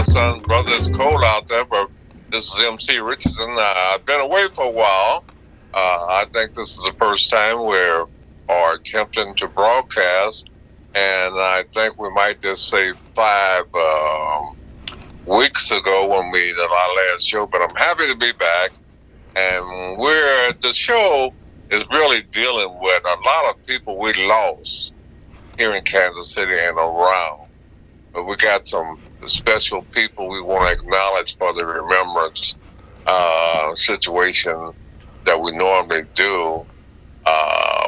Ferguson. Brother, it's cold out there, but this is MC Richardson. I've been away for a while. I think this is the first time we're attempting to broadcast, and I think we might just say 5 weeks ago when we did our last show, but I'm happy to be back. And the show is really dealing with a lot of people we lost here in Kansas City and around. But we got some special people we want to acknowledge for the remembrance situation that we normally do.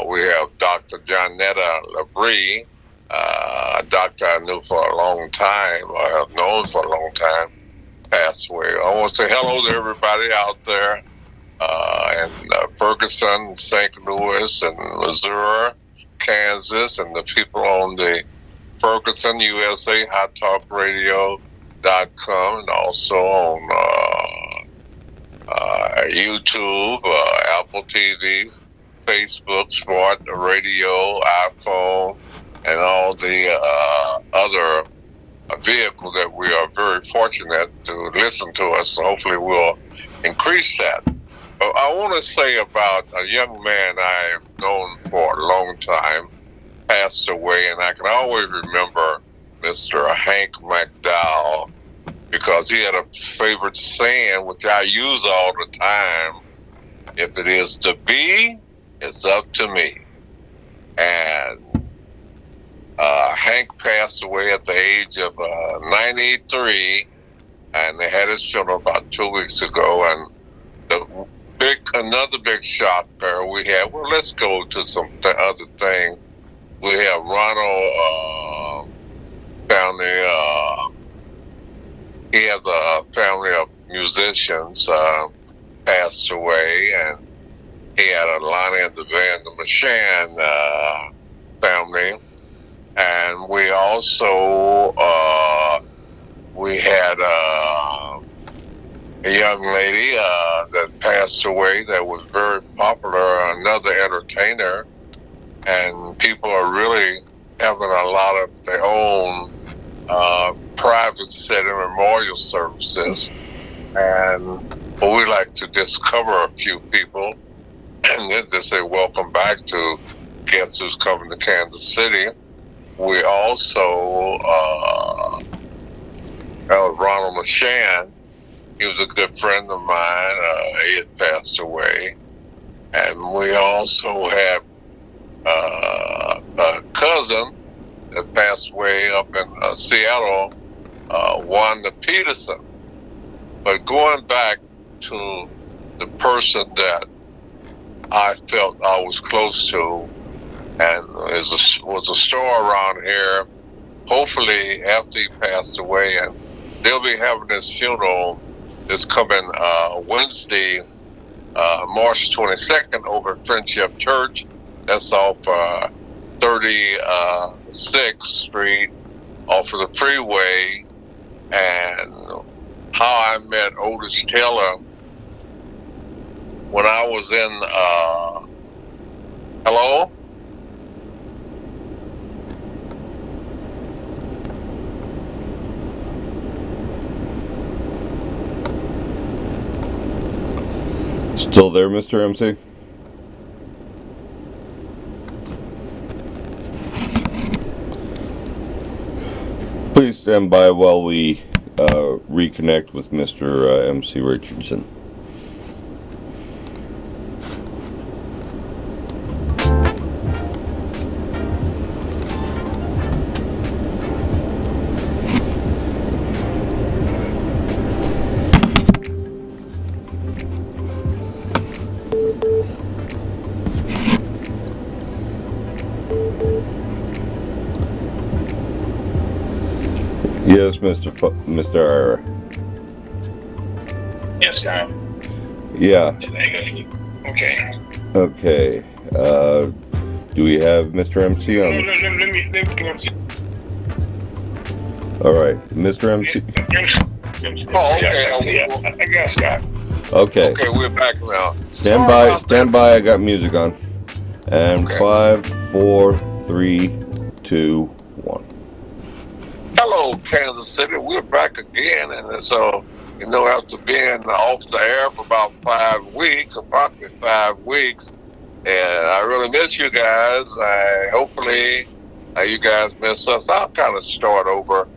We have Dr. Johnetta Labrie, a doctor I knew for a long time, or have known for a long time, passed away. I want to say hello to everybody out there in Ferguson, St. Louis, and Missouri, Kansas, and the people on the Ferguson USA Hot Talk Radio.com, and also on YouTube, Apple TV, Facebook, Smart Radio, iPhone, and all the other vehicles that we are very fortunate to listen to us. So hopefully we'll increase that. But I want to say about a young man I've known for a long time, passed away, and I can always remember Mr. Hank McDowell, because he had a favorite saying, which I use all the time: if it is to be, it's up to me. And Hank passed away at the age of 93, and they had his funeral about 2 weeks ago. And another big shock there we had. Well, let's go to some other thing. We have Ronald family. He has a family of musicians passed away, and he had a Lonnie and the Van the Machine family. And we also we had a young lady that passed away that was very popular, another entertainer, and people are really having a lot of their own private setting memorial services. And we like to just cover a few people and then just say welcome back to Guess Who's Coming to Kansas City. We also Ronald Mashan. He was a good friend of mine. He had passed away. And we also have a cousin that passed away up in Seattle, Wanda Peterson. But going back to the person that I felt I was close to, and was a store around here, hopefully after he passed away, and they'll be having this funeral this coming Wednesday, March 22nd, over at Friendship Church. That's off 36th Street, off of the freeway. And how I met Otis Taylor when I was in, hello? Still there, Mr. MC? Please stand by while we reconnect with Mr. MC Richardson. Yes, Mr. Yes, sir. Yeah. Okay. Okay. Do we have Mr. MC on? Let me All right, Mr. MC. Oh, okay. Yeah, I guess that. Okay. Okay, we're back now. Stand by. I got music on. And okay. 5, 4, 3, 2, 1. Hello, Kansas City. We're back again, and so after being off the air for about 5 weeks, approximately 5 weeks, and I really miss you guys. Hopefully, you guys miss us. I'll kind of start over.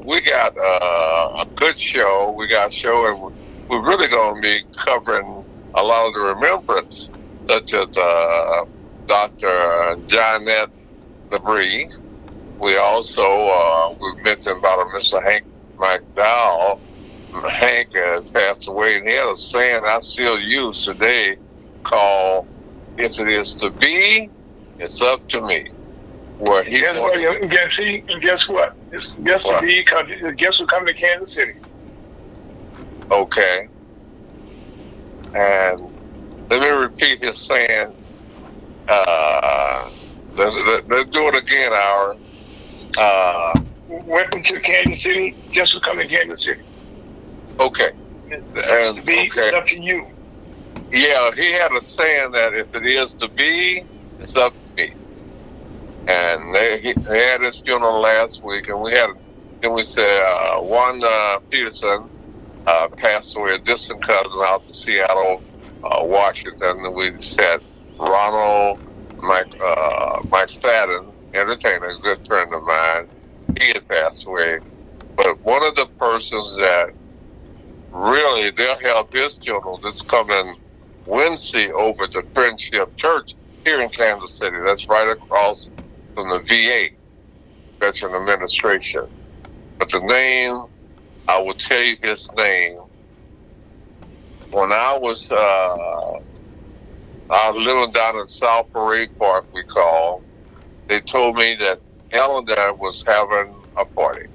We got a good show. We got a show, and we're really going to be covering a lot of the remembrance, such as Dr. Johnette Labrie. We also, we mentioned about a Mr. Hank McDowell. Hank passed away, and he had a saying I still use today called, "If it is to be, it's up to me." Where he guess what? Guess what? Guess what? Guess who coming to Kansas City? Okay. And let me repeat his saying. Let's do it again, Aaron. Welcome to Kansas City. Guess who coming to Kansas City? Okay. And to be, okay. It's up to you. Yeah, he had a saying that if it is to be, it's up to me. And they had his funeral last week, and we said Wanda Peterson passed away, a distant cousin out to Seattle, Washington. And we said Ronald McFadden, entertainer, a good friend of mine, he had passed away. But one of the persons that really, they'll have his funeral this coming Wednesday over to Friendship Church here in Kansas City. That's right across from the VA, Veteran Administration. But the name, I will tell you his name. When I was living down in South Parade Park, we call, they told me that Ellender was having a party.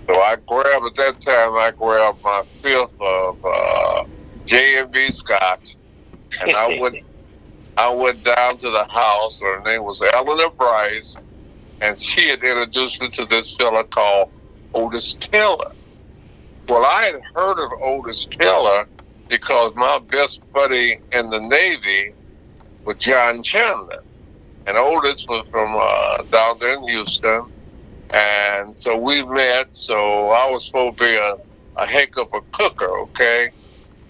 So at that time, I grabbed my fifth of J&B Scotch, and I went down to the house. Her name was Eleanor Bryce, and she had introduced me to this fella called Otis Taylor. Well, I had heard of Otis Taylor because my best buddy in the Navy was John Chandler. And Otis was from down there in Houston. And so we met. So I was supposed to be a heck of a cooker, okay?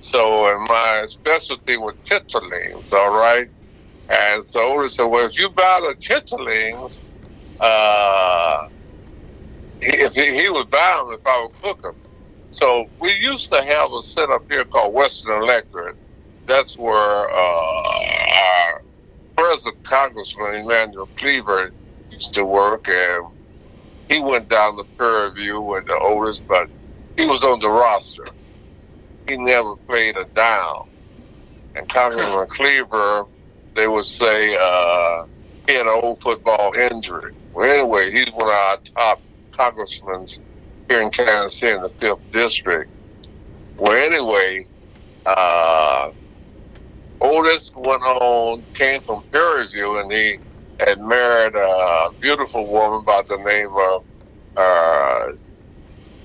So, and my specialty was chitterlings, all right? And so Otis said, well, if you buy the chitterlings, he would buy them if I would cook them. So we used to have a setup here called Western Electric. That's where our present Congressman Emanuel Cleaver used to work, and he went down to Prairie View with the Otis, but he was on the roster. He never played a down. And Congressman Cleaver, they would say he had an old football injury. Well, anyway, he's one of our top congressmen here in Kansas City in the 5th District. Well, anyway, Otis went on, came from Prairie View, and he had married a beautiful woman by the name of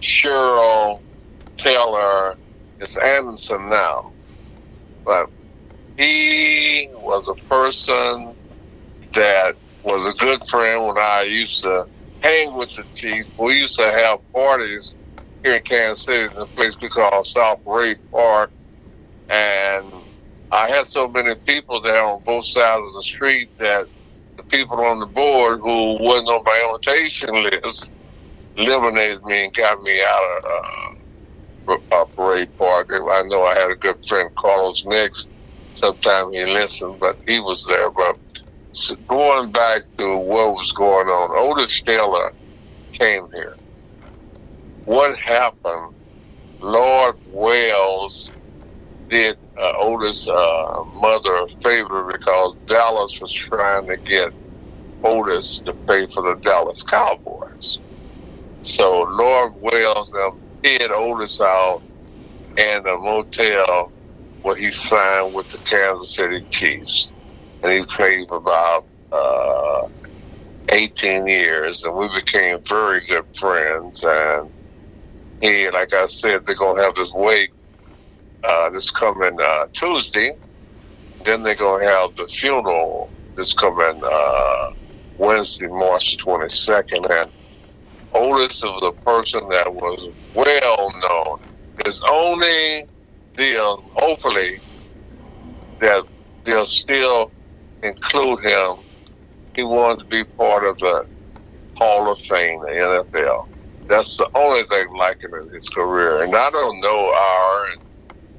Cheryl Taylor. It's Anderson now. But he was a person that was a good friend when I used to hang with the chief. We used to have parties here in Kansas City in a place we call South Parade Park. And I had so many people there on both sides of the street that the people on the board who wasn't on my invitation list eliminated me and got me out of Parade Park. I know I had a good friend, Carlos Nix. Sometimes he listened, but he was there. But going back to what was going on, Otis Taylor came here. What happened? Lord Wales did Otis' mother a favor because Dallas was trying to get Otis to pay for the Dallas Cowboys. So Lord Wales hid Otis out in a motel where he signed with the Kansas City Chiefs. And he played for about 18 years, and we became very good friends. And he, like I said, they're going to have this wake this coming Tuesday. Then they're going to have the funeral this coming Wednesday, March 22nd. And Otis was a person that was well known. His only deal, hopefully, that they'll still include him. He wanted to be part of the Hall of Fame, the NFL. That's the only thing liking in his career. And I don't know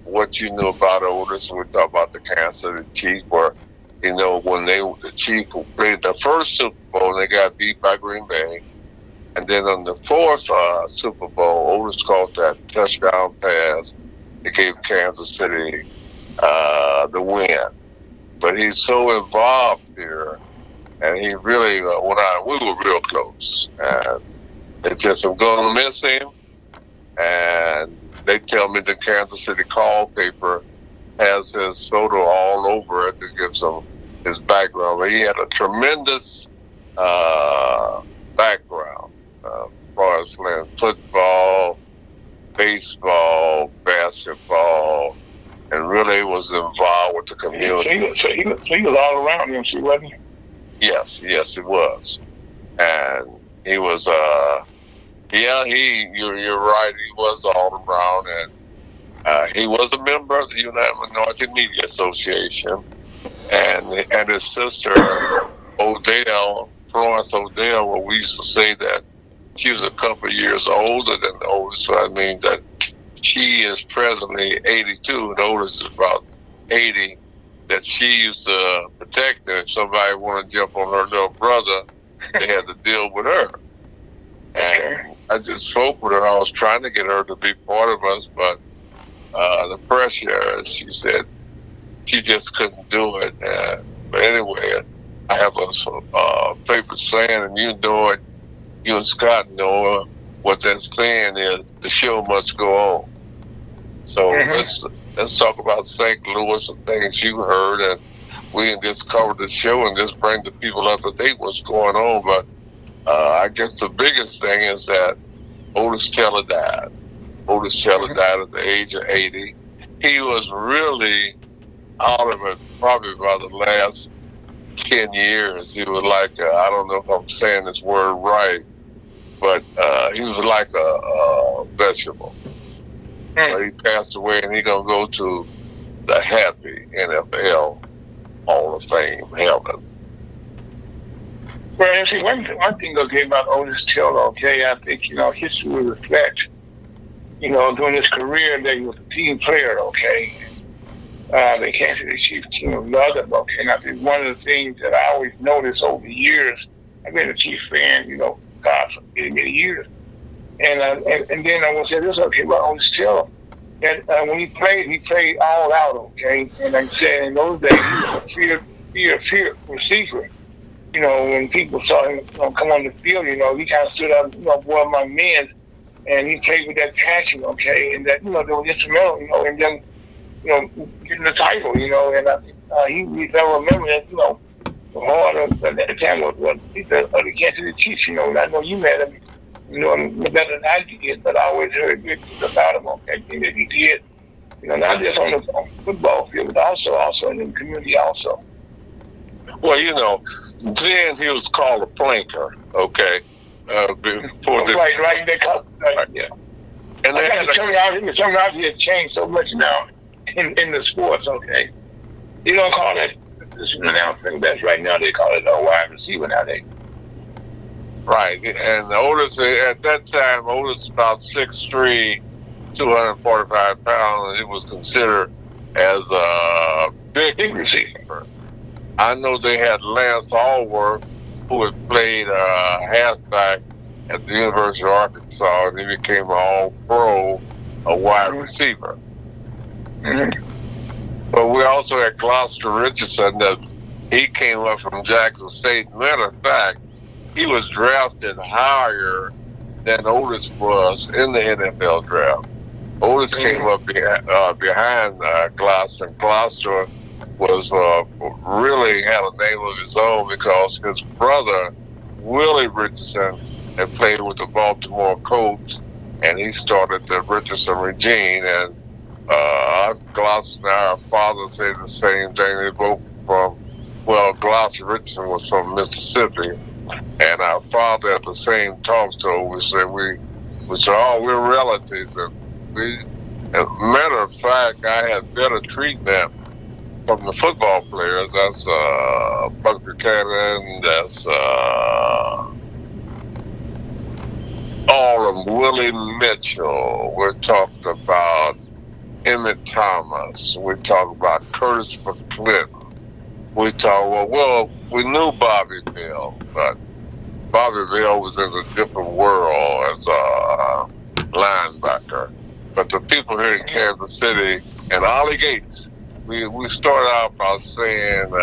what you knew about Otis. We talk about the Kansas City Chiefs, where when the Chiefs played the first Super Bowl, they got beat by Green Bay. And then on the fourth Super Bowl, Otis caught that touchdown pass. It gave Kansas City the win. But he's so involved here, and he really, we were real close. And it's just, I'm going to miss him. And they tell me the Kansas City Call paper has his photo all over it that gives him his background. But he had a tremendous background. As far as playing football, baseball, basketball, and really was involved with the community. So he was all around him, wasn't he? Yes, he was. And he was, you're right, he was all around, and he was a member of the United Minority Media Association, and his sister, Florence Odell, well, we used to say that she was a couple of years older than the oldest, so that means that she is presently 82, and oldest is about 80, that she used to protect her. If somebody wanted to jump on her little brother, they had to deal with her. And I just spoke with her. I was trying to get her to be part of us, but the pressure, she said she just couldn't do it. But anyway, I have a favorite saying, and you know it, you and Scott know what that saying is: the show must go on. So let's talk about St. Louis and things you heard, and we can just cover the show and just bring the people up to date what's going on. But I guess the biggest thing is that Otis Taylor died. Otis Taylor died at the age of 80. He was really out of it probably by the last 10 years. He was like, I don't know if I'm saying this word right, but he was like a vegetable. But he passed away, and he's going to go to the happy NFL Hall of Fame heaven. Well, see, one thing, okay, about Otis Taylor, okay, I think, history will reflect, during his career that he was a team player, okay. The Kansas City Chiefs team loved him, okay. And I think one of the things that I always noticed over the years, I've been a Chiefs fan, God, for many, many years. And then I will say this, okay, about Otis Taylor. And when he played all out, okay. And like I said, in those days, he was a fear receiver. When people saw him come on the field, he kind of stood up, boy among men, and he played with that passion, okay, and that, they were instrumental, in them, getting the title, and I think he felt remember that, the heart of that time was the Kansas City Chiefs, and I know you met him, better than I did, but I always heard good things about him, okay, things that he did, not just on the football field, but also in the community also. Well, then he was called a planker, okay? Before this, right, they call right, yeah. And the terminology has changed so much now in the sports, okay? You don't call it this announcing best right now, they call it a wide receiver nowadays. Right, and Otis, at that time, Otis was about 6'3", 245 pounds, and it was considered as a big receiver. I know they had Lance Allworth, who had played halfback at the University of Arkansas, and he became an all-pro, a wide receiver. But we also had Gloucester Richardson, that he came up from Jackson State. Matter of fact, he was drafted higher than Otis was in the NFL draft. Otis came up behind Gloucester, and Gloucester was really had a name of his own because his brother, Willie Richardson, had played with the Baltimore Colts, and he started the Richardson regime. And Gloucester and our father said the same thing. They both from, Gloucester Richardson was from Mississippi, And our father at the same talk show, we said oh, we're relatives. And as a matter of fact, I had better treatment from the football players. That's Buck Buchanan, that's all of them, Willie Mitchell. We're talking about Emmett Thomas. We talk about Curtis McClinton. We talk, well, we knew Bobby Bell, but Bobby Bell was in a different world as a linebacker. But the people here in Kansas City and Ollie Gates, we started out by saying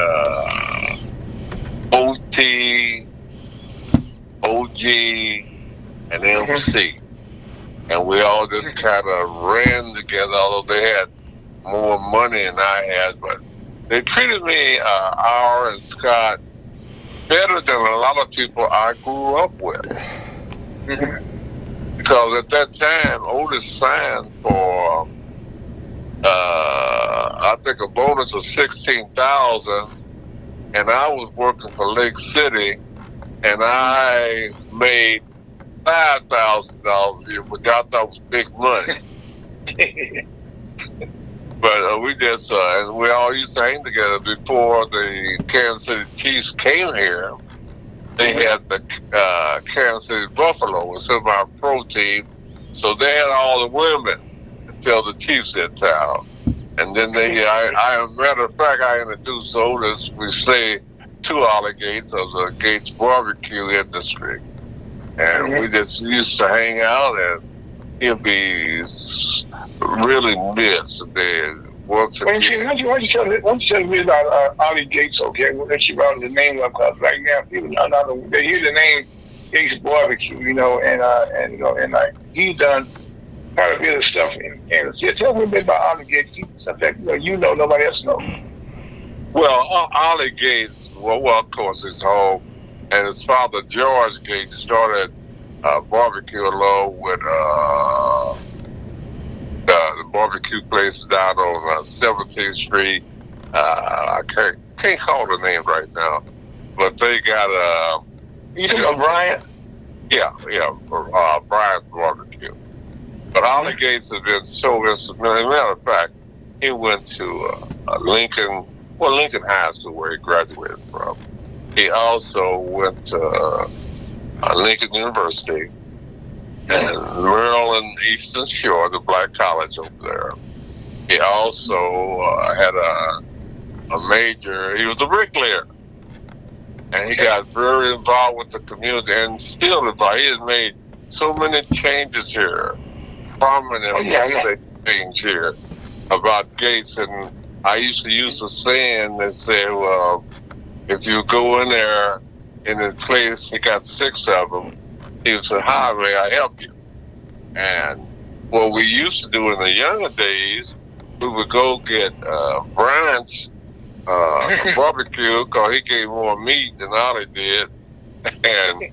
OT, OG, and MC. And we all just kind of ran together, although they had more money than I had. But they treated me, R and Scott, better than a lot of people I grew up with. Because at that time, Otis signed for, I think, a bonus of $16,000, and I was working for Lake City, and I made $5,000 a year, which I thought was big money. But we just, and we all used to hang together before the Kansas City Chiefs came here. They had the Kansas City Buffalo, was in our pro team, so they had all the women until the Chiefs hit town. And then matter of fact, I introduced Otis, we say, to Ollie Gates of the Gates barbecue industry. And we just used to hang out, and he'll be really missed. Once Why don't you tell me about Ollie Gates, okay? We'll let you write the name up, because right now people they hear the name Gates Barbecue, and he's done quite a bit of stuff in Kansas City. Tell me a bit about Ollie Gates, stuff that nobody else knows. Well, Ollie Gates, well, of course, his home, and his father George Gates started barbecue along with the barbecue place down on 17th Street. I can't call the name right now, but they got You talking about Brian? Yeah, Brian's barbecue. But Ollie Gates has been so instrumental. As a matter of fact, he went to Lincoln High School, where he graduated from. He also went to Lincoln University and Maryland Eastern Shore, the black college over there. He also had a major, he was a bricklayer. And he got very involved with the community and still involved. He has made so many changes here, prominent things here about Gates. And I used to use a saying that said, well, if you go in there in his place, he got 6 of them. He would say, "Hi, may I help you?" And what we used to do in the younger days, we would go get Brian's barbecue, because he gave more meat than Ollie did, and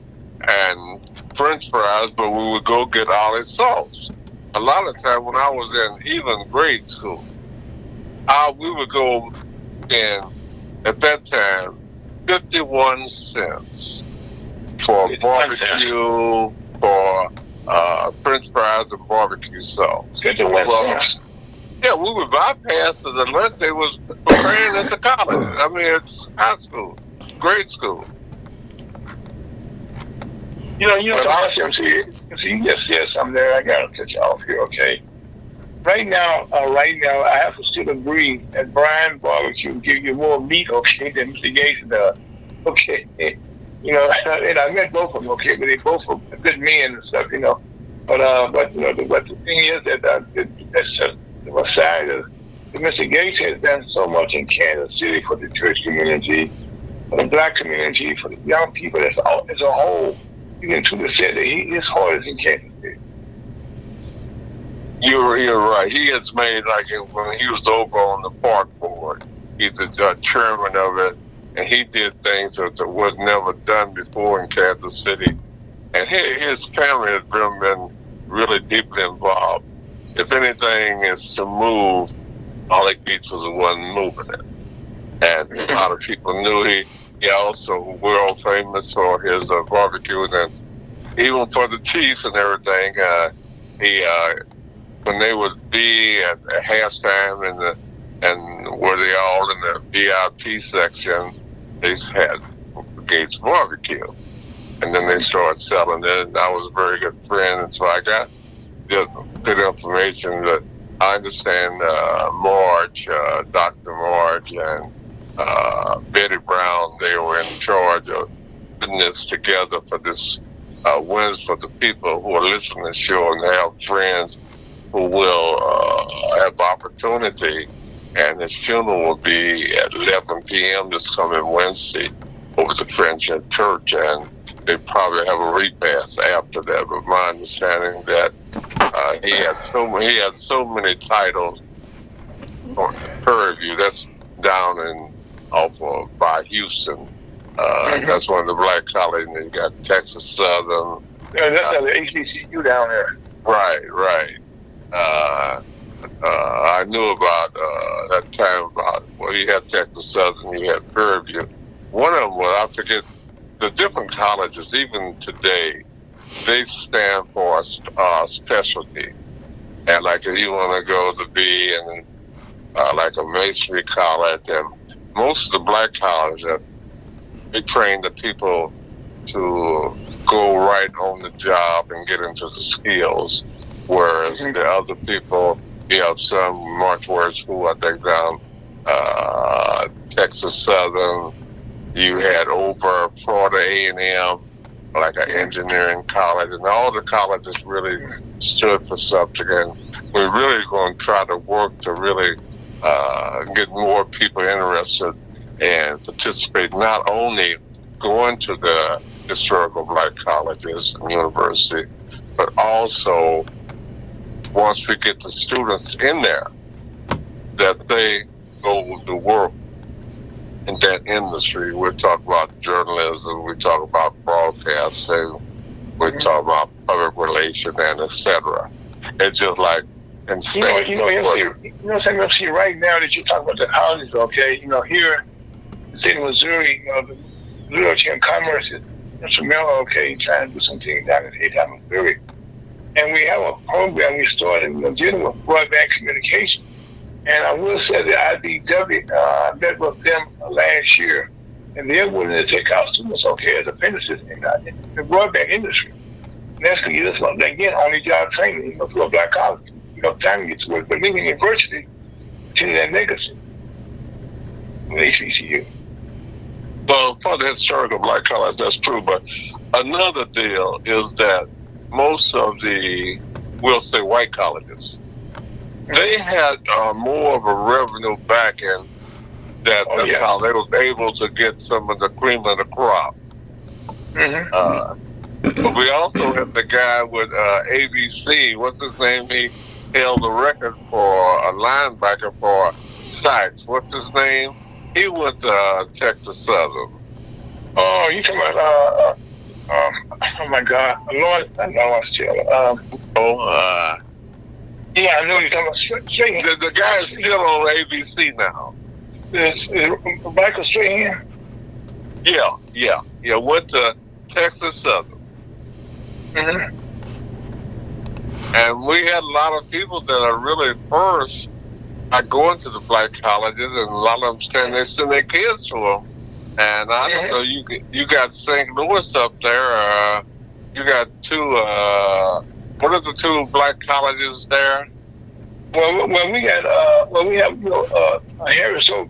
French fries, but we would go get Ollie's sauce. A lot of time when I was in even grade school, we would go in, at that time, 51 cents for barbecue, for French fries and barbecue sauce. 51 cents. Yeah, we would bypass the lunch they was preparing into college. I mean, it's high school, grade school. You just said something there. I gotta cut you off here, okay? Right now, I have to still agree that Brian Barbecue give you more meat, okay, than Mr. Gates does. Okay, and I met both of them, okay, but they both are good men and stuff, But the thing is that that's the side of Mr. Gates has done so much in Kansas City for the church community, for the black community, for the young people as a whole. You can truly say that his heart is in Kansas City. You're right. He has made, like when he was over on the park board, he's the chairman of it, and he did things that was never done before in Kansas City. And his family has been really deeply involved. If anything is to move, Ollie Gates was the one moving it. And a lot of people knew he he also world famous for his barbecue, and even for the Chiefs and everything. He when they would be at halftime and were they all in the VIP section, they had Gates Barbecue, and then they started selling it. And I was a very good friend, and so I got good information. That I understand Marge, Dr. Marge, and Betty Brown, they were in charge of putting this together for this wins for the people who are listening to the show and have friends who will have opportunity. And his funeral will be at 11 p.m. this coming Wednesday over the Friendship Church, and they probably have a repast after that. But my understanding that he had so many titles on Prairie View. That's down in off of by Houston. That's one of the black colleges. And you got Texas Southern. Yeah, that's the HBCU down there. Right. I knew about that time about, well, you had Texas Southern, you had Prairie View. One of them was, I forget, the different colleges, even today, they stand for a specialty. And like if you want to go to be in like a masonry college, and most of the black colleges, they train the people to go right on the job and get into the skills. Whereas the other people, you have some Marchware School, I think down Texas Southern. You had over Florida A&M, like an engineering college, and all the colleges really stood for something. And we're really going to try to work to really get more people interested and participate, not only going to the historical black colleges and university, but also once we get the students in there, that they go to work in that industry. We talk about journalism, we talk about broadcasting, we talk about public relations, and etc. It's just like insane. You know, MC, right now that you talk about the colleges, okay, here in the state of Missouri, the Literature and Commerce is instrumental, okay, trying to do something down in the state of Missouri. And we have a program we started dealing with broadband communication. And I will say that IBW, I met with them last year, and they're willing to take our students, okay, as apprentices in the broadband industry. And that's going to give us, again, on-the-job training, through a black college. Time to get to work, but Lincoln University, continue that legacy with HBCU. Well, for the historical black college, that's true. But another deal is that most of the, we'll say, white colleges, they had more of a revenue backing. That's how they was able to get some of the cream of the crop. But we also have the guy with ABC. What's his name? He held the record for a linebacker for sacks. What's his name? He went to Texas Southern. Oh, you talking about, oh my God, Lord, I know I still, yeah, I know you're talking about The guy is still on ABC now. Is Michael Strahan? Yeah, went to Texas Southern. And we had a lot of people that are really first are going to the black colleges, and a lot of them they send their kids to them. And I don't know, you got St. Louis up there. You got two. What are the two black colleges there? Well, we got we have Harrison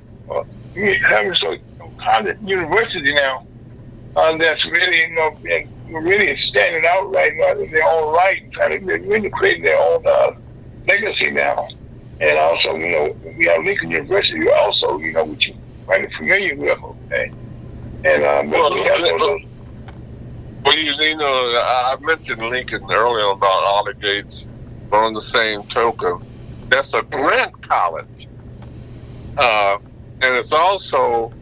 College University now. That's really really standing out right now in their own right, trying to really create their own legacy now. And also, we have Lincoln University also, which you might be familiar with, okay? And we have those. Well, I mentioned Lincoln earlier about Ollie Gates, but on the same token, that's a grant college. And it's also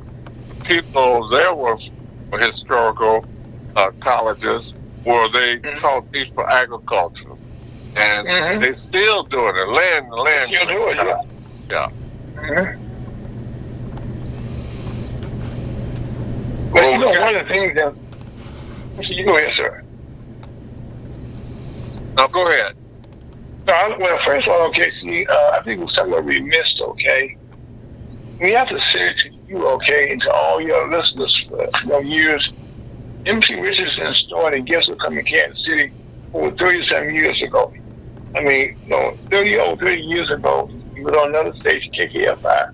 people there were historical colleges where they taught people agriculture. And they still doing it. Land. Still do it, yeah. But one of the things that you go ahead, sir. No, go ahead. Well, first of all, okay, see, I think it's something we missed, okay? We have to say to you, okay, and to all your listeners for years, MC Richardson started Guess Who's Coming to Kansas City over 37 years ago. I mean, 30 years ago, he was on another station, KKFI.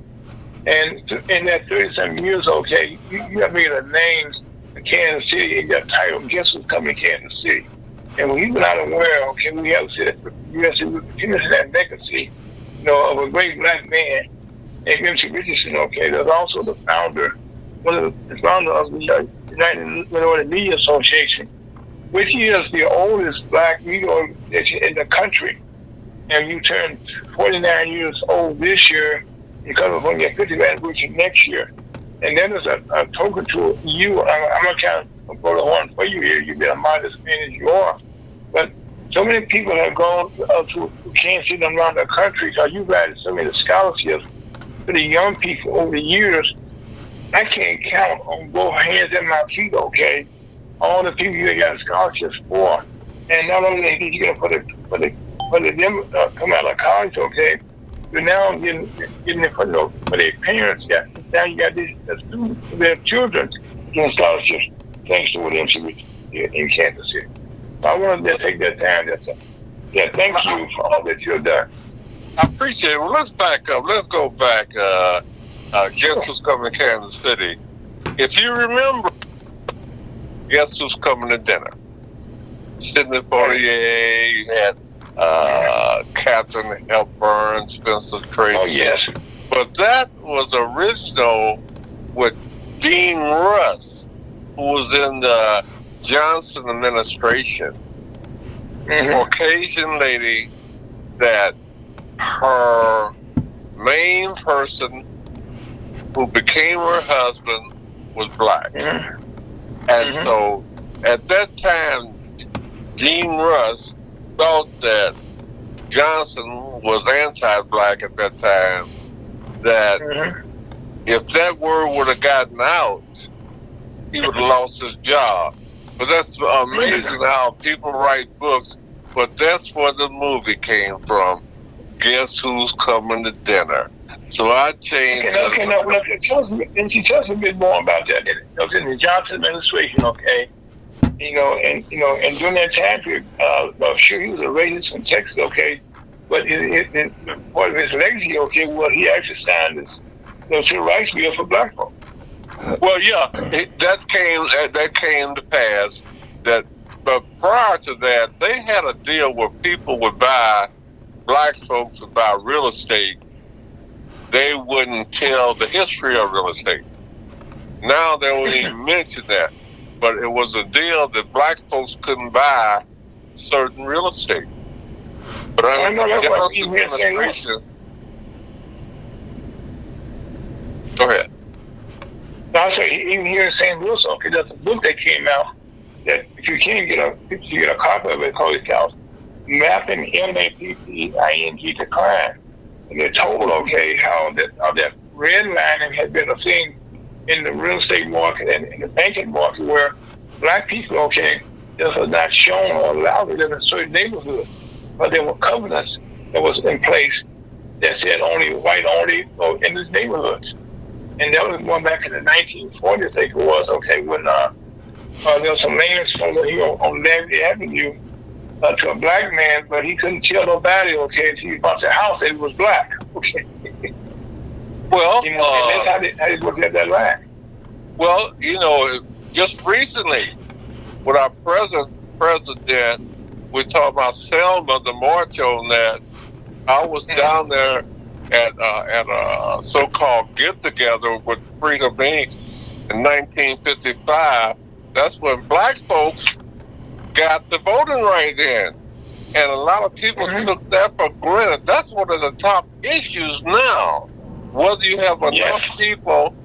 And in that 37 years, okay, you have made a name in Kansas City and got title, Guess Who's Coming to Kansas City. And when he was not aware, okay, we have to say that the U.S. was finishing that vacancy, of a great black man named MC Richardson, okay, that's also the founder, the founder of the United Minority Media Association, which is the oldest black media organization in the country. And you turn 49 years old this year, you come up on your 50th anniversary next year. And then there's a token to you. I'm going to kind of blow the horn for you here. You've been a modest man as you are. But so many people have gone to Kansas City and around the country because you've added so many scholarships to the young people over the years. I can't count on both hands and my feet, okay, all the people you got scholarships for. And not only that, you're going to put them come out of college, okay, you're now getting it for their parents. Now you got these students, their children getting scholarships thanks to what MC in Kansas City. So I wanted to take that time to thank you for all that you've done. I appreciate it. Well, let's back up. Let's go back. Guess Who's Coming to Kansas City? If you remember, Guess Who's Coming to Dinner? Sidney Poitier, you had Catherine Hepburn, Spencer Tracy. Oh, yes. But that was original with Dean Russ, who was in the Johnson administration. Mm-hmm. Caucasian lady that her main person who became her husband was black. Mm-hmm. And so at that time, Dean Russ thought that Johnson was anti-black at that time, that if that word would have gotten out, he would have lost his job. But that's amazing how people write books, but that's where the movie came from. Guess Who's Coming to Dinner? So I changed. Okay, now, tell us a bit more about that. It was in the Johnson administration, okay? And during that time period, I'm sure he was a racist from Texas, okay? But part of his legacy, okay, well, he actually signed this civil rights bill for black folks. Well, yeah, that came to pass. But prior to that, they had a deal where people would buy, black folks would buy real estate. They wouldn't tell the history of real estate. Now they won't even mention that. But it was a deal that black folks couldn't buy certain real estate. But I know that's what you administration. Go ahead. I say even here in St. Louis, okay, there's a book that came out that if you can't get a copy of it, called it out, Mapping MAPPING Decline. And they're told, okay, how that redlining had been a thing in the real estate market and in the banking market where black people, okay, just was not shown or allowed to live in certain neighborhoods. But there were covenants that was in place that said only white only in these neighborhoods. And that was going back in the 1940s, I think it was, okay, when there was some land sold here on Levy Avenue to a black man, but he couldn't tell nobody, okay, until he bought the house that it was black, okay. Well, and that's how they looked at that line. Well, just recently, with our president, we talked about Selma, the march on that. I was down there at a so-called get-together with Freedom Inc. in 1955. That's when black folks got the voting right in. And a lot of people took that for granted. That's one of the top issues now. Whether you have enough people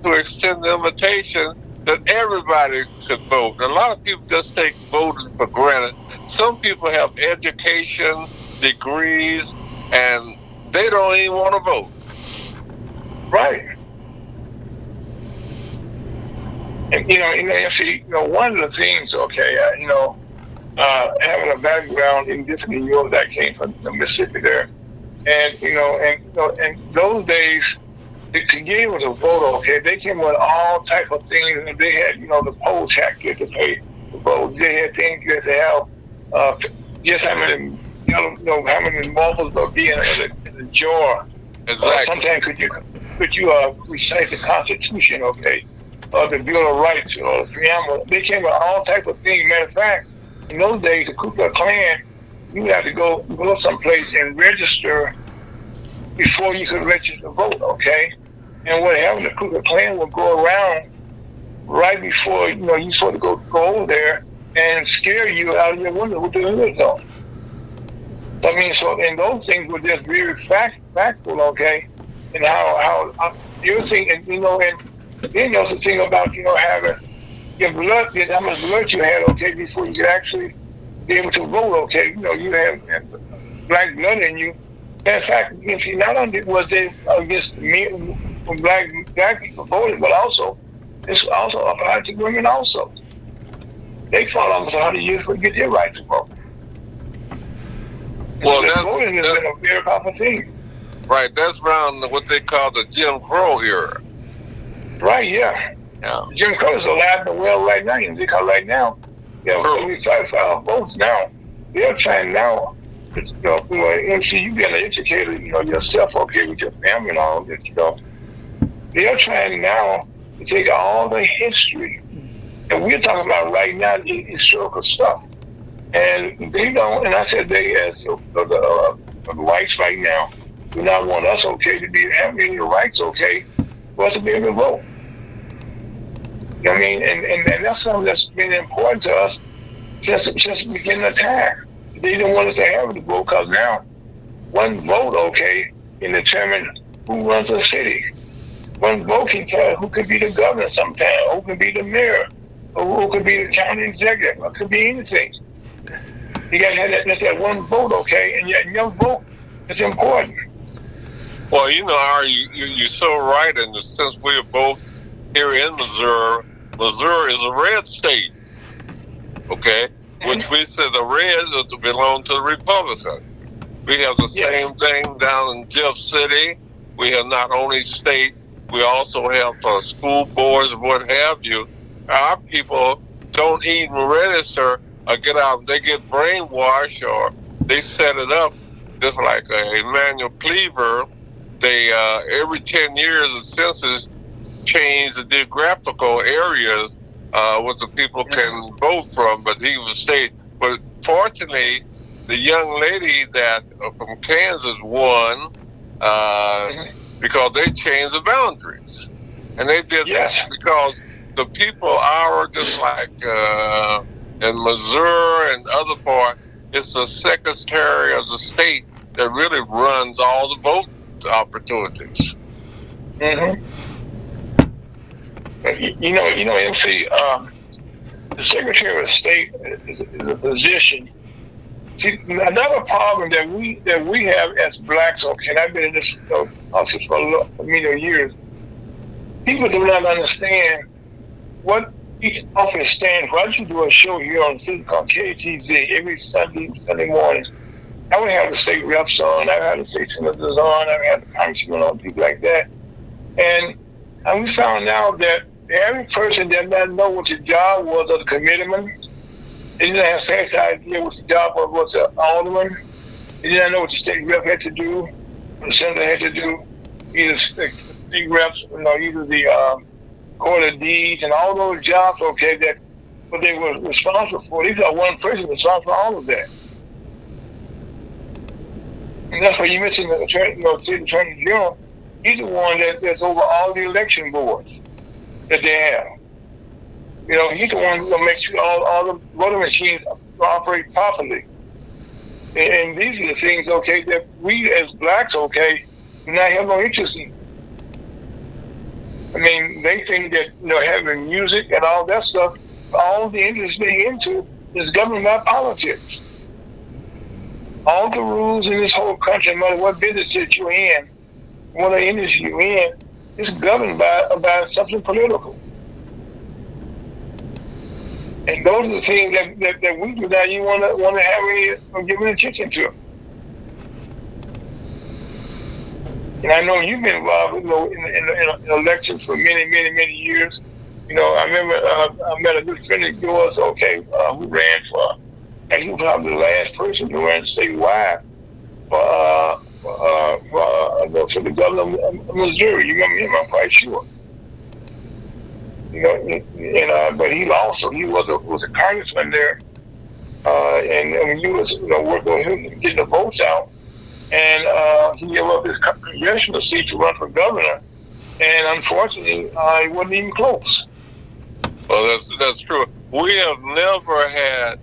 to extend the invitation that everybody could vote. A lot of people just take voting for granted. Some people have education, degrees, and they don't even want to vote. Right. see, one of the things, okay, having a background in this New York that came from the Mississippi there, and and those days to be able to vote, okay, they came with all type of things, and they had, the poll tax you had to pay to vote. They had things you had to have, just how many, how many marbles would be in the jar. Exactly. Sometimes could you recite the Constitution, okay, or the Bill of Rights, or the preamble. They came with all type of things. Matter of fact, in those days, the Ku Klux Klan, you had to go someplace and register before you could register to vote, okay? And what happened, the Ku Klux Klan would go around right before, you supposed to go over there and scare you out of your window with the hood on. I mean, so, and those things were just very factual, okay? And how everything, and and then there's the thing about, having your blood, how much blood you had, okay, before you could actually be able to vote, okay? You have black blood in you. In fact, not only was they against me, black people voting, but also, this also applied to women also. They fought almost 100 years to get their right to vote. Well, voting has been a very powerful thing. Right, that's around what they call the Jim Crow era. Right, yeah. Jim Crow is alive and well right now. Because right now, we fight for our votes now. They're trying now, MC, you being an educator, yourself, okay, with your family and all this, they're trying now to take all the history, and we're talking about right now the historical stuff. And they don't, and I said they, as the whites right now, do not want us, okay, to be having the rights, okay, for us to be able to vote. You know what I mean? And that's something that's been important to us since the beginning of time. They didn't want us to have the vote because now one vote, okay, can determine who runs the city. One vote can tell who could be the governor sometime, who could be the mayor, or who could be the county executive, or could be anything. You got to have that one vote, okay, and your vote is important. Well, you're so right, and since we're both here in Missouri, Missouri is a red state, okay, which we said the red belong to the Republican. We have the same thing down in Jeff City. We have not only state, we also have school boards and what have you. Our people don't even register or get out. They get brainwashed or they set it up just like Emmanuel Cleaver. They every 10 years the census change the geographical areas what the people can vote from, but he was state. But fortunately, the young lady that from Kansas won because they changed the boundaries, and they did that because the people are just like in Missouri and other part. It's the Secretary of the state that really runs all the vote opportunities. Mm-hmm. MC, the Secretary of State is a position. See, another problem that we have as blacks, okay, and I've been in this office for many years, people do not understand what each office stands for. I used to do a show here on city called KTZ every Sunday morning. I would have the state reps on, I would have the state senators on, I would have the congressmen on, people like that. And we found out that every person did not know what the job was of the committeeman. They didn't have any idea what the job was of the alderman. They didn't know what the state rep had to do, what the senator had to do. Either state reps, either the court of deeds and all those jobs, okay, that what they were responsible for. These are one person responsible for all of that. And that's why you mentioned the attorney, state attorney general. He's the one that's over all the election boards that they have. He's the one that makes sure all the voting machines operate properly. And these are the things, okay, that we as blacks, okay, do not have no interest in. I mean, they think that, having music and all that stuff, all the industry they're into is governed by politics. All the rules in this whole country, no matter what business that you're in, what industry you're in, is governed by something political. And those are the things that we do that you want to have any or give any attention to. And I know you've been involved, in elections for many years. I remember I met a good friend of yours, who ran for, and he was probably the last person to run statewide for the governor of Missouri. You remember him? I'm quite sure. But he was a congressman there, and when he was working with him getting the votes out, and he gave up his congressional seat to run for governor, and unfortunately, he wasn't even close. Well, that's true. We have never had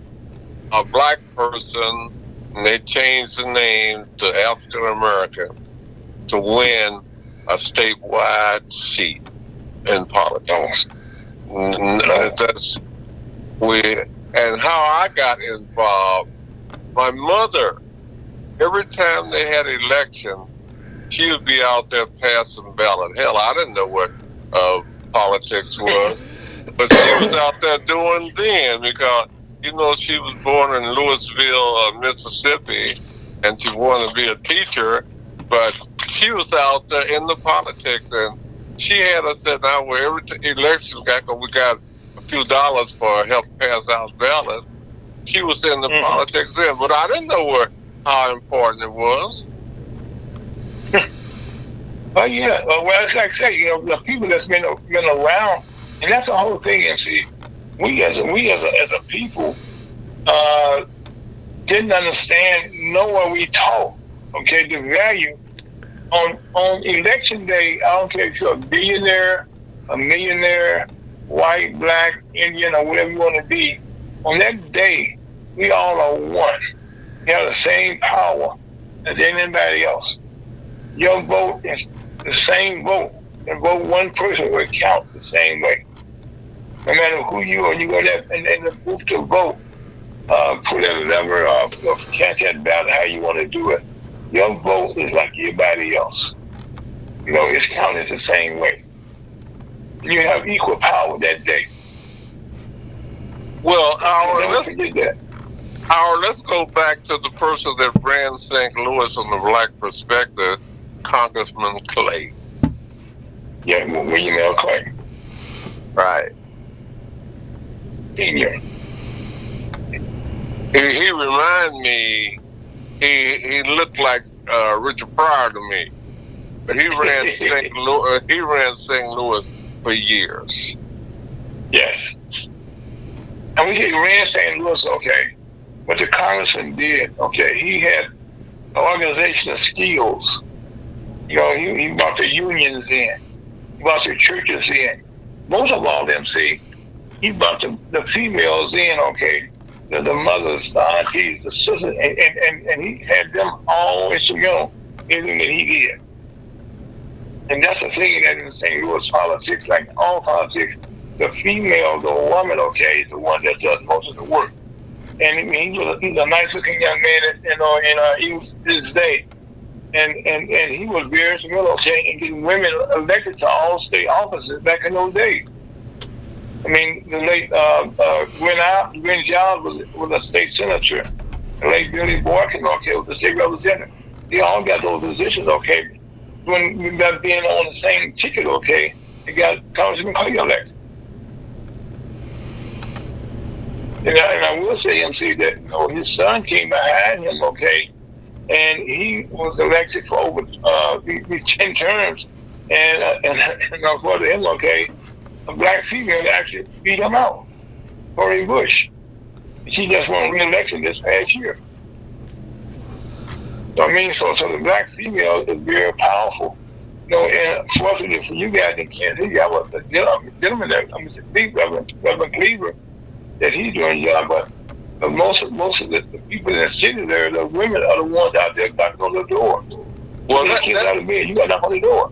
a black person, and they changed the name to African American, to win a statewide seat in politics. And how I got involved, my mother, every time they had an election, she would be out there passing ballot. Hell, I didn't know what politics was, but she was out there doing then because, she was born in Louisville, Mississippi, and she wanted to be a teacher, but she was out there in the politics, and she had us at now where every election we got a few dollars for help pass out ballots. She was in the politics then, but I didn't know how important it was. Oh yeah, well, it's like I say, the people that's been around, and that's the whole thing. And see, we as a people didn't understand, nor we taught, the value on election day. I don't care if you're a billionaire, a millionaire, white, black, Indian, or whatever you want to be. On that day, we all are one. We have the same power as anybody else. Your vote is the same vote. And vote one person will count the same way. No matter who you are, you go there in the booth to vote. Put a lever, catch that ballot, how you want to do it. Your vote is like everybody else. It's counted the same way. You have equal power that day. Well, let's go back to the person that ran St. Louis from the black perspective, Congressman Clay. Yeah, William L. Clay. Right. Senior. He reminded me, he looked like Richard Pryor to me. But he ran St. Louis for years. Yes. And we he ran St. Louis, what the congressman did, he had an organization of skills. He brought the unions in. He brought the churches in. Most of all them, he brought the females in, the mothers, the aunties, the sisters, and he had them all instrumental in everything that he did. And that's the thing that in St. Louis politics, like all politics, the female, the woman, is the one that does most of the work. And he's a nice looking young man, in his day. And he was very instrumental, in getting women elected to all state offices back in those days. I mean, the late Gwen Giles was a state senator. The late Billy Boykin, was the state representative. They all got those positions, When we got being on the same ticket, they got Congressman Clay elected. And I will say, MC, that his son came behind him, and he was elected for over these 10 terms, and according to him, a black female actually beat him out, Cori Bush. She just won re-election this past year. So so the black female is very powerful. And fortunately for you guys in Kansas City, I was a gentleman that Reverend Cleaver, that he's doing a job, but most of the people in the city there, the women are the ones out there knocking on the door. Well, the kids out of bed, you got to knock on the door.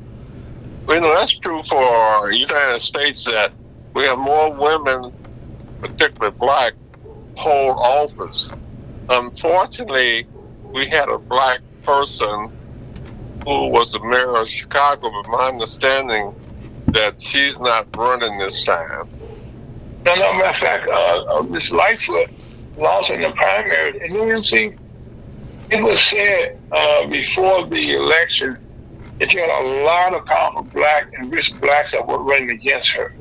Well, that's true for the United States, that we have more women, particularly black, hold office. Unfortunately, we had a black person who was the mayor of Chicago, but my understanding that she's not running this time. No, no, matter of fact, Miss Lightfoot lost in the primary. And you see, it was said before the election that you had a lot of powerful black and rich blacks that were running against her.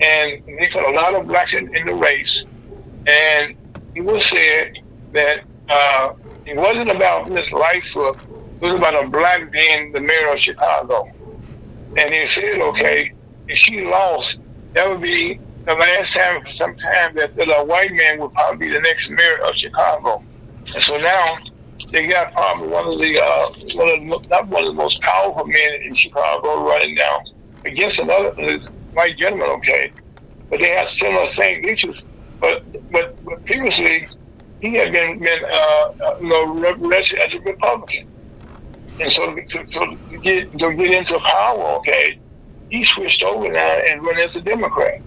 And they put a lot of blacks in the race. And it was said that it wasn't about Miss Lightfoot, it was about a black being the mayor of Chicago. And they said, okay, if she lost, that would be the last time for some time that a white man would probably be the next mayor of Chicago. And so now they got probably not one of the most powerful men in Chicago running now against another white gentleman, okay? But they have similar same issues. But previously he had been registered as a Republican. And so to get into power, okay, he switched over now and went as a Democrat.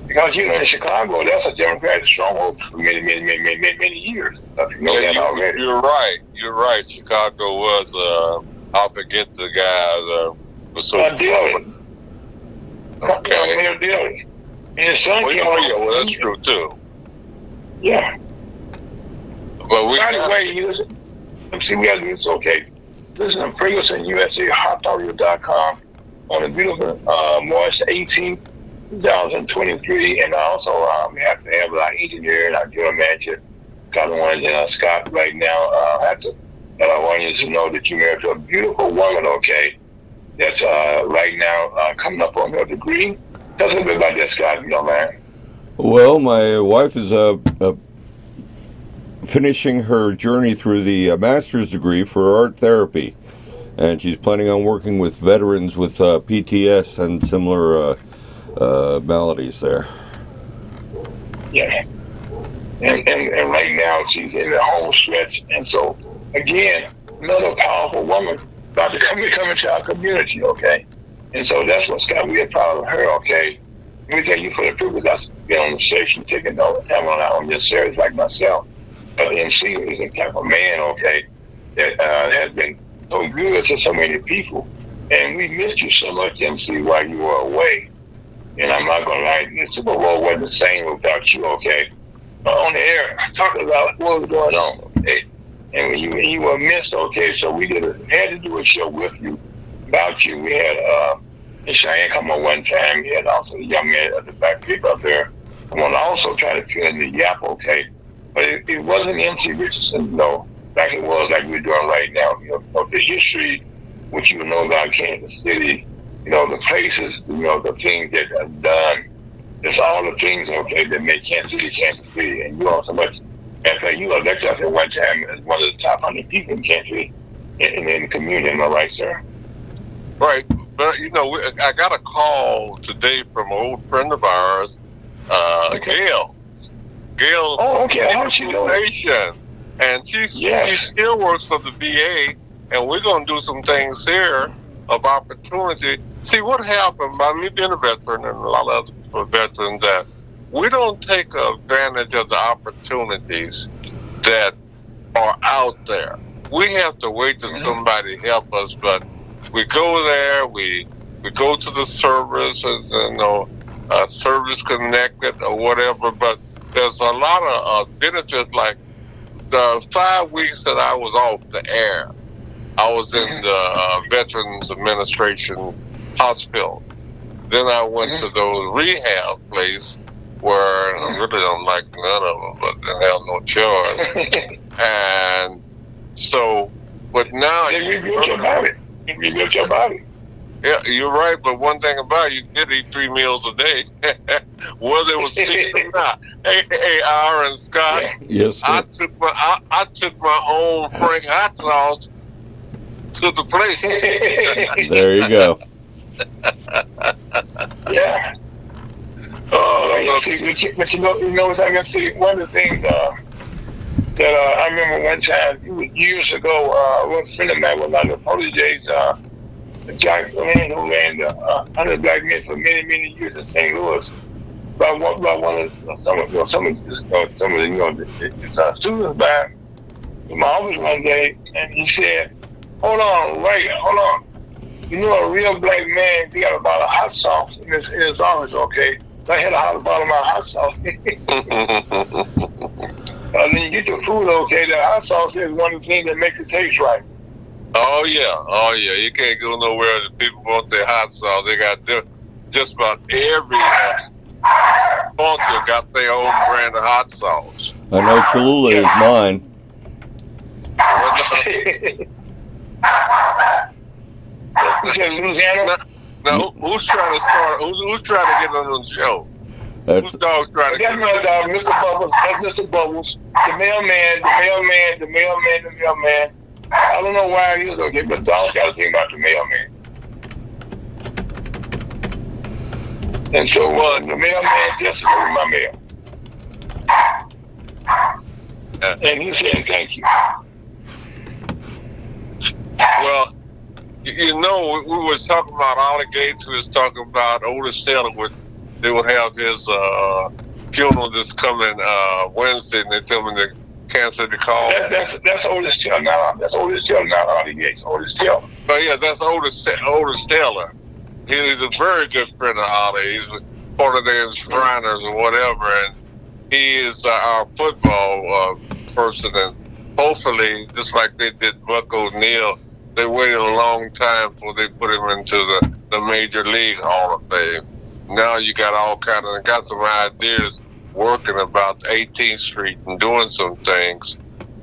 Because in Chicago, that's a Democratic stronghold for many years. You know that already. You're right. You're right. Chicago was. I forget the guy. Was so. Dillon. Okay. Mayor Dillon. And his son came on. Yeah, well, that's true too. Yeah. But by the way, we got to do this. Okay. Listen to Ferguson USA HotAudio.com on a beautiful March 18th. 2023, and also we have to have our engineer and our general manager, Scott in Scott right now. I want you to know that you married to a beautiful woman, okay? That's right now coming up on her degree. Tell us a little bit about that, Scott, if you don't mind. Well, my wife is finishing her journey through the master's degree for art therapy, and she's planning on working with veterans with PTS and similar maladies there. Yeah. And right now she's in the home stretch. And so, again, another powerful woman about to come into our community, okay? And so that's what Scott, we are proud of her, okay? We thank you for the privilege of being on the station, taking no time on this series like myself. But MC is the type of man, okay, that has been so good to so many people. And we missed you so much, MC, while you were away. And I'm not going to lie, the Super Bowl wasn't the same without you, okay? On the air, talking about what was going on, okay? And when you were missed, okay, so we had to do a show with you, about you. We had Cheyenne come on one time. We had also the young man at the back pick up there. I want to also try to fill in the yap, okay? But it wasn't MC Richardson, like it was like we're doing right now. The history, which you know about Kansas City, the places, the things that are done. It's all the things, okay, that make Kansas City. And you also much. In fact, you elected us at one time as one of the top 100 people in Kansas City in the community. Am I right, sir? Right. But, I got a call today from an old friend of ours, Gail. Gail. Oh, okay. How's she doing? And she still works for the VA, and we're going to do some things here of opportunity. See, what happened by me being a veteran and a lot of other veterans, that we don't take advantage of the opportunities that are out there. We have to wait till somebody help us, but we go there, we go to the services, service connected or whatever, but there's a lot of benefits, like the 5 weeks that I was off the air. I was in the Veterans Administration hospital. Then I went to those rehab places where I really don't like none of them, but they have no choice. And so, but now they rebuilt your body. You rebuilt your body. Yeah, you're right. But one thing about it, you did eat 3 meals a day, whether it was sick or not. Hey, Aaron Scott. Yes, sir. I took my own Frank hot sauce to the place. There you go. Yeah. But you know what I'm gonna say? One of the things that I remember one time years ago, one friend of mine, one of my proteges, John Cohen, who ran the 100 Black Men for many years in St. Louis, by one of some of the students by my office one day, and he said, hold on. You know, a real black man, he got a bottle of hot sauce in his office, okay? So I had a hot bottle of my hot sauce. Then you get your food, okay? The hot sauce is one of the things that makes it taste right. Oh yeah. You can't go nowhere. The people want their hot sauce. They got just about every culture got their own brand of hot sauce. I know Cholula is mine. You said Louisiana? Now, who's trying to start? Who's trying to get on the show? Whose dog's trying to get on? That's my dog, Mr. Bubbles. That's Mr. Bubbles. The mailman. I don't know why he was okay, but dogs got to think about the mailman. And so the mailman just delivered my mail. And he said thank you. Well, you know, we was talking about Ollie Gates. We was talking about Otis Taylor. They will have his funeral this coming Wednesday, and they tell me to cancel the call. That's Otis Taylor now. That's Otis Taylor, not Ollie Gates. Otis Taylor. But yeah, that's Otis Taylor. He's a very good friend of Ollie. He's part of the Shriners or whatever, and he is our football person. And hopefully, just like they did Buck O'Neil, they waited a long time before they put him into the Major League Hall of Fame. Now you got got some ideas working about 18th Street and doing some things.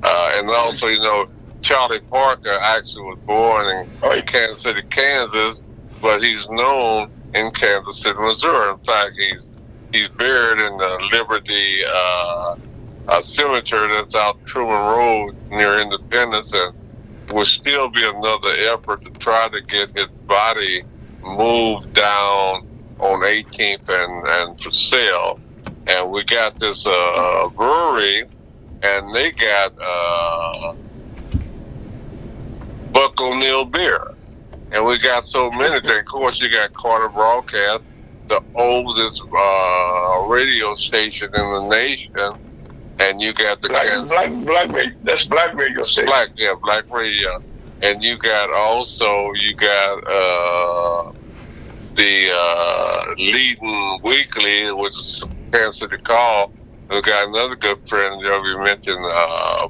And also, you know, Charlie Parker actually was born in Kansas City, Kansas, but he's known in Kansas City, Missouri. In fact, he's buried in the Liberty Cemetery that's out Truman Road near Independence, and will still be another effort to try to get his body moved down on 18th and for sale. And we got this brewery, and they got Buck O'Neil beer. And we got so many things. Of course, you got Carter Broadcast, the oldest radio station in the nation. And you got the Black Radio. That's Black Radio station. Black Radio. And you got the leading weekly, which is Kansas City Call. We got another good friend that we mentioned,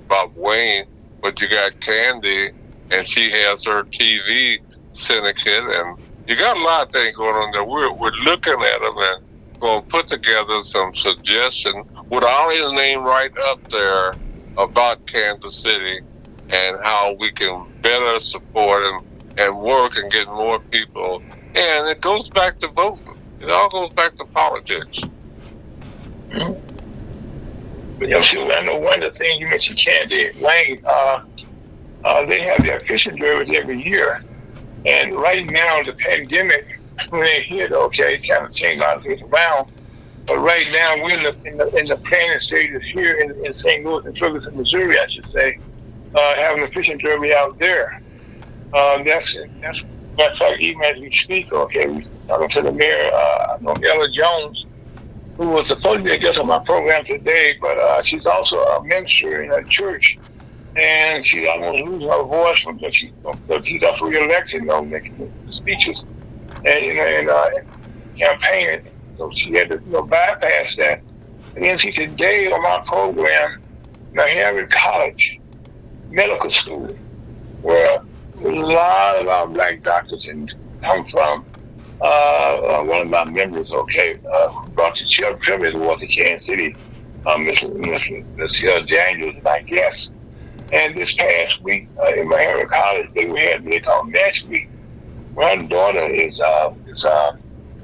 Bob Wayne. But you got Candy, and she has her TV syndicate, and you got a lot of things going on there. We're looking at them and going to put together some suggestions with Ollie's name right up there about Kansas City and how we can better support and work and get more people. And it goes back to voting. It all goes back to politics. Mm-hmm. But you know, I know one of the things you mentioned, Candy Lane, they have their fishing derbies every year. And right now, the pandemic, when it hit, okay, kind of changed a lot of things around. But right now, we're in the planning stages here in St. Louis and Ferguson, Missouri, I should say, having a fishing derby out there. That's like even as we speak, okay, we're talking to the mayor, Ella Jones, who was supposed to be a guest on my program today, but she's also a minister in a church, and she's almost losing her voice because she's up for re-election, you know, making speeches and campaigning. So she had to bypass that. And then see today on my program, Harvard College Medical School, where a lot of our black doctors come from. One of my members, okay, brought the Privilege Award to Kansas City, Miss Daniels, my guest. And this past week in my Harvard College, they had what they call Match Week. My daughter is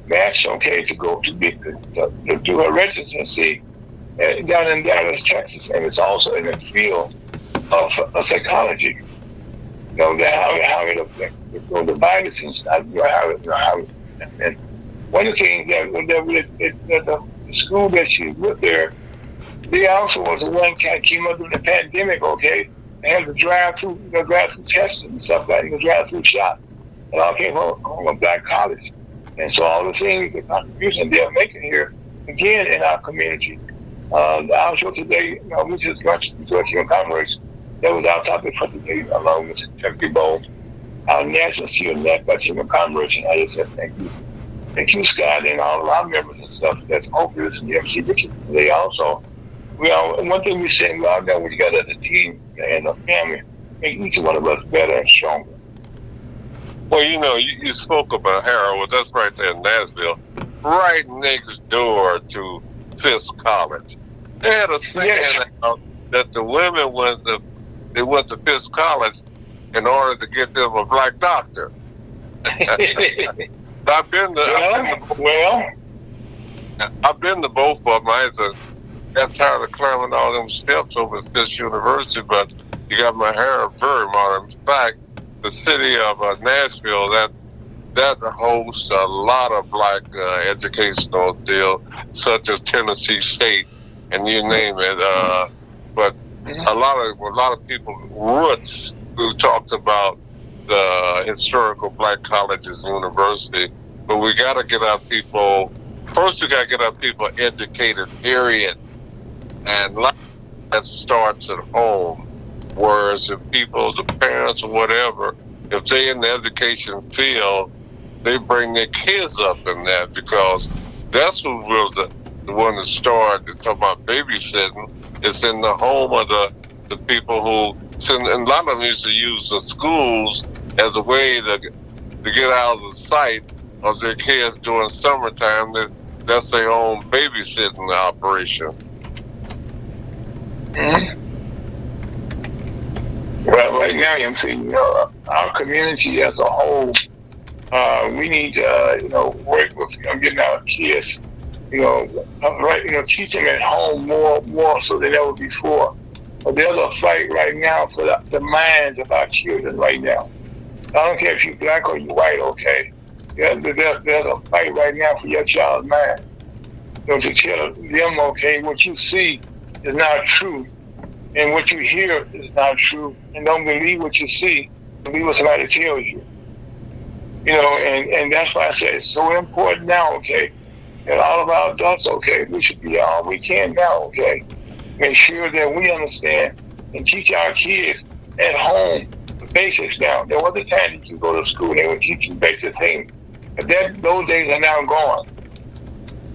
matched, okay, to go to do her residency down in Dallas, Texas, and it's also in the field of psychology. You know, how it affects the virus and stuff. And one of the things that the school that she went there, they also was the one that came up during the pandemic, okay? They had the drive-through testing and stuff like that, the drive-through shop. It all came from a black college. And so all the things, the contribution they're making here, again, in our community. Our show today, which is DeBow, that was our topic for today, along with DeBow. our national seal net by Chamber of Commerce. And I just said thank you. Thank you, Scott, and all of our members and stuff that's hopeless and the MC Richard today also. We all, one thing we say, we all got what you got as a team and a family, make each one of us better and stronger. Well, you spoke about Harold. That's right there in Nashville, right next door to Fisk College. They had a saying that the women went to Fisk College in order to get them a black doctor. I've been to both of them. I got tired of climbing all them steps over at Fisk University, but you got my hair very modern. In fact, the city of Nashville, that hosts a lot of black educational deals, such as Tennessee State, and you name it. But a lot of people, Roots, who talked about the historical black colleges and university, but we got to get our people. First, we got to get our people educated. Period, and that starts at home. Whereas if people, the parents or whatever, if they in the education field, they bring their kids up in that, because that's who will the one that started talking about babysitting. It's in the home of the people who, and a lot of them used to use the schools as a way to get out of the sight of their kids during summertime. That's their own babysitting operation. Mm-hmm. Well, right now, MC, our community as a whole, we need to, work with, getting our kids, teach them at home more so than ever before. But there's a fight right now for the minds of our children right now. I don't care if you're black or you're white, okay? There's a fight right now for your child's mind. To tell them, okay, what you see is not true. And what you hear is not true. And don't believe what you see. Believe what somebody tells you. And that's why I say it's so important now, okay, that all of our adults, okay, we should be all we can now, okay. Make sure that we understand and teach our kids at home the basics now. There was a time that you go to school and they would teach you basic things. But those days are now gone.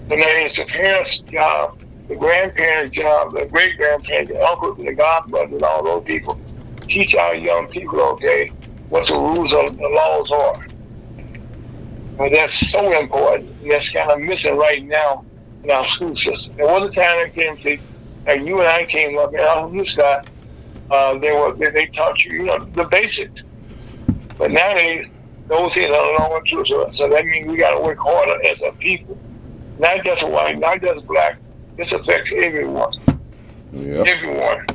So now it's the parents' job, the grandparents' job, the great-grandparents, the uncles, the godmothers, all those people. Teach our young people, okay, what the rules of the laws are. And that's so important. And that's kind of missing right now in our school system. There was a time that came to, like you and I came up, and all you, Scott, they taught you, the basics. But nowadays, those things are no longer true. So that means we got to work harder as a people. Not just white, not just black. This affects everyone. Yep. Everyone.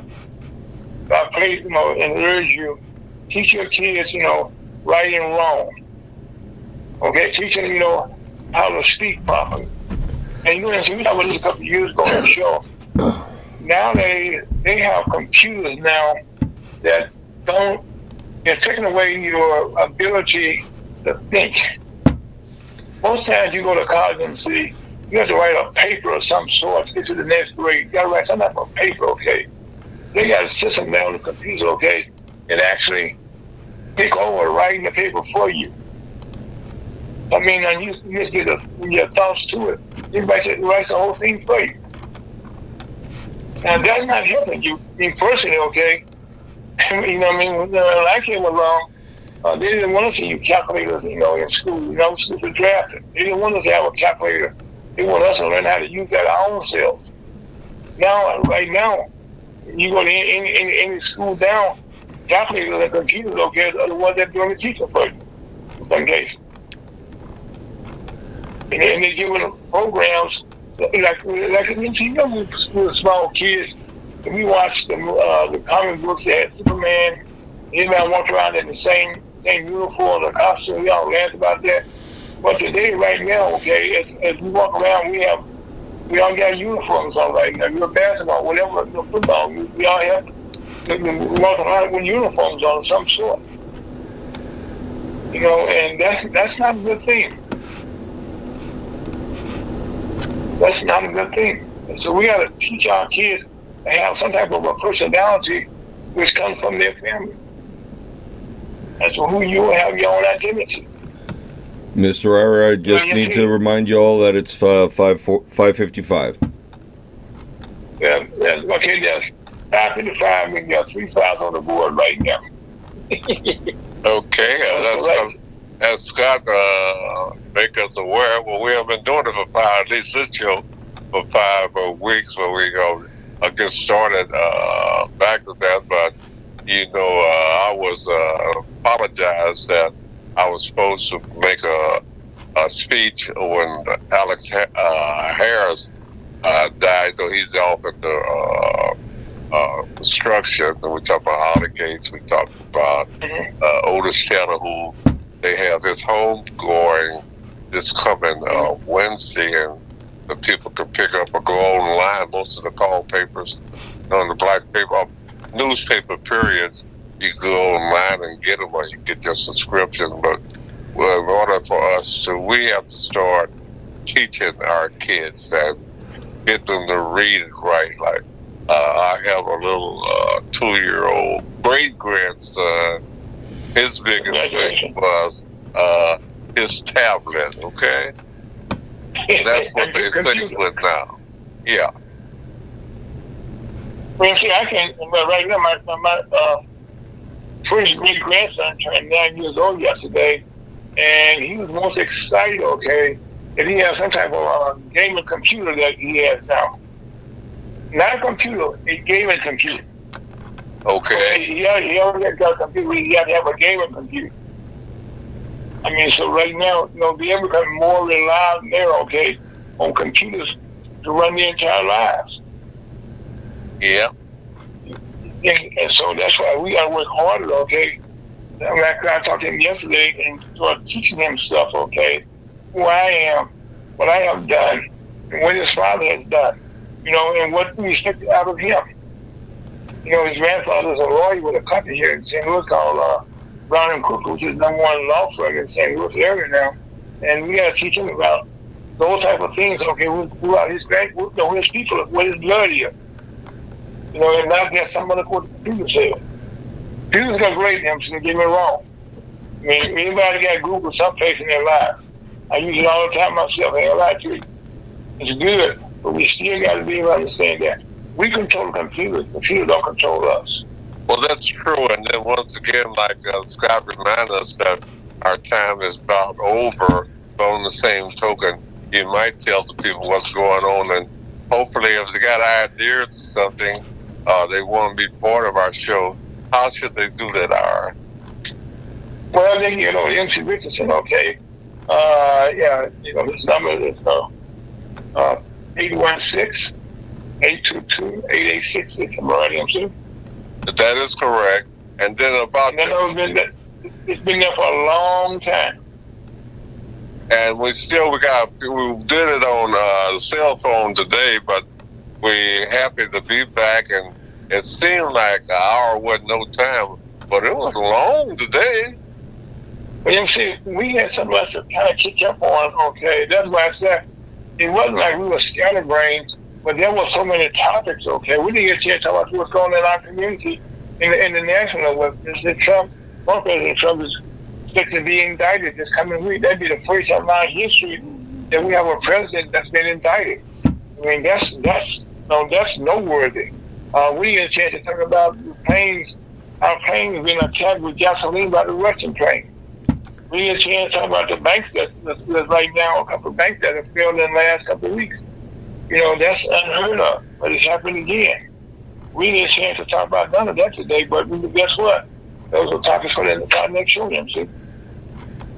So I pray, and urge you, teach your kids, right and wrong. Okay, teach them, how to speak properly. And we talked about this a couple of years ago on the show. Now they have computers now that they're taking away your ability to think. Most times you go to college and see, you have to write a paper of some sort to get to the next grade. You got to write some type of paper, okay? They got a system now on the computer, okay, that actually take over writing the paper for you. I mean, and you just get your thoughts to it. It writes the whole thing for you. And that's not helping you personally, okay? When I came along, they didn't want us to use calculators, in school. Schools were drafted. They didn't want us to have a calculator. They want us to learn how to use that our own selves. Right now, you go to any school down, calculators and computers, okay, are the ones that are doing the teaching for you, in some cases. And they're giving them programs, like we were small kids, and we watched the comic books that had Superman, everybody walked around in the same uniform or costume. We all laughed about that. But today, right now, okay, as we walk around, we all got uniforms on right now. You're basketball, whatever, football, we all have walk around with uniforms on of some sort. And that's not a good thing. That's not a good thing. And so we got to teach our kids to have some type of a personality which comes from their family. as to who you have your own identity. Mr. Ira, I just need to remind you all that it's 5:55. Yeah, okay, there's 5:55, and there's 3 files on the board right now. Okay, as Scott make us aware, well, we have been doing it for at least this show for 5 weeks, where we go get started back to that. But I was apologized that I was supposed to make a speech when Alex Harris died. Though he's off at the construction. We talked about Holly Gates. We talked about Otis Taylor, who they have his home going this coming Wednesday, and the people can pick up or go online. Most of the call papers on the black paper, newspaper periods, you can go online and get them, or you get your subscription. But in order for us to, we have to start teaching our kids and get them to read it right. Like I have a little 2-year-old great grandson. His biggest thing was his tablet. Okay, and that's what they think with now. Yeah. Well, see, I can't. But right now, my first great grandson turned 9 years old yesterday, and he was most excited. Okay, that he has some type of gaming computer that he has now. Not a computer, a gaming computer. Okay. He already got a computer. He had to have a gaming computer. I mean, so right now, they're becoming more reliant there, okay, on computers to run their entire lives. Yeah. And so that's why we got to work harder, okay? I talked to him yesterday and started teaching him stuff, okay? Who I am, what I have done, and what his father has done, and what we expected out of him. His grandfather is a lawyer with a company here in St. Louis called Brown and Cook, which is #1 law firm in St. Louis area now. And we got to teach him about those type of things, okay? Who are his his people, what his blood is. And not just some other what the computer said. Computers got great, so don't get me wrong. I mean, anybody got Google someplace in their life. I use it all the time myself, I ain't lie to you. It's good, but we still got to be able to understand that. We control the computer don't control us. Well, that's true. And then once again, like Scott reminded us that our time is about over. But on the same token, you might tell the people what's going on, and hopefully if they got ideas or something, they want to be part of our show. How should they do that, Ira? Well, then, MC Richardson, okay. His number is 816-822-8866. Am I right, MC? That is correct. And then it's been there for a long time. And we did it on the cell phone today, but we're happy to be back. And it seemed like an hour wasn't no time, but it was long today. Well, you see, we had something else to kind of kick up on, okay? That's why I said it wasn't like we were scatterbrains, but there were so many topics, okay? We didn't get a chance to talk about what's going on in our community in the national level. President Trump is expected to be indicted this coming week. That'd be the first time in our history that we have a president that's been indicted. I mean, that's noteworthy. We didn't get a chance to talk about the planes. Our planes being attacked with gasoline by the Russian plane. We didn't get a chance to talk about the banks that's right now, a couple of banks that have failed in the last couple of weeks. That's unheard of, but it's happened again. We didn't get a chance to talk about none of that today, but guess what? Those are topics for the next show, MC.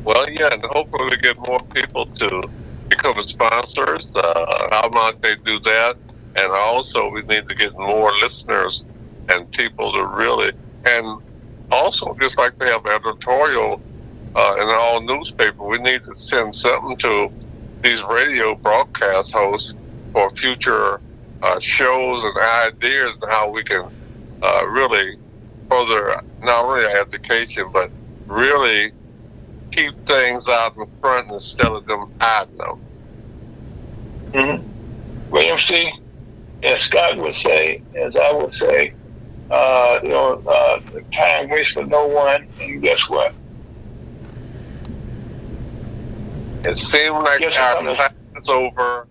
Well, yeah, and hopefully we get more people to become sponsors. How might they do that? And also we need to get more listeners and people to really, and also just like they have editorial in all newspaper, we need to send something to these radio broadcast hosts for future shows and ideas and how we can really further not only our education, but really keep things out in front instead of them hiding them. Mm-hmm. Well, MC, as Scott would say, as I would say, time waste for no one. And guess what? It seemed like Guess our what? time is over.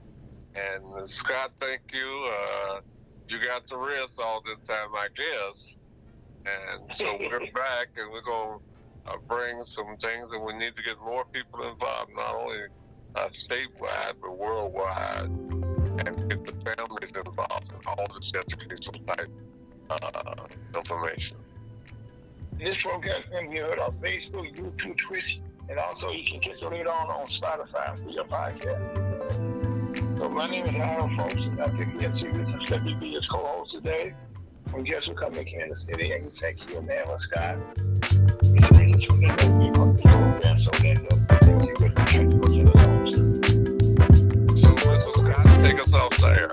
And Scott, thank you. You got the rest all this time, I guess. And so we're back, and we're going to bring some things, and we need to get more people involved, not only statewide, but worldwide, and get the families involved in all this educational type information. This program can be heard on Facebook, YouTube, Twitch, and also you can catch it later on Spotify for your podcast. So my name is Lyles, folks, and I think we have serious and let me be his co-host today. We just will come to Kansas City and thank you, man, Scott. It's really from the program, so then thank you, but we can go to the homes. So Mr. Scott, take us off there.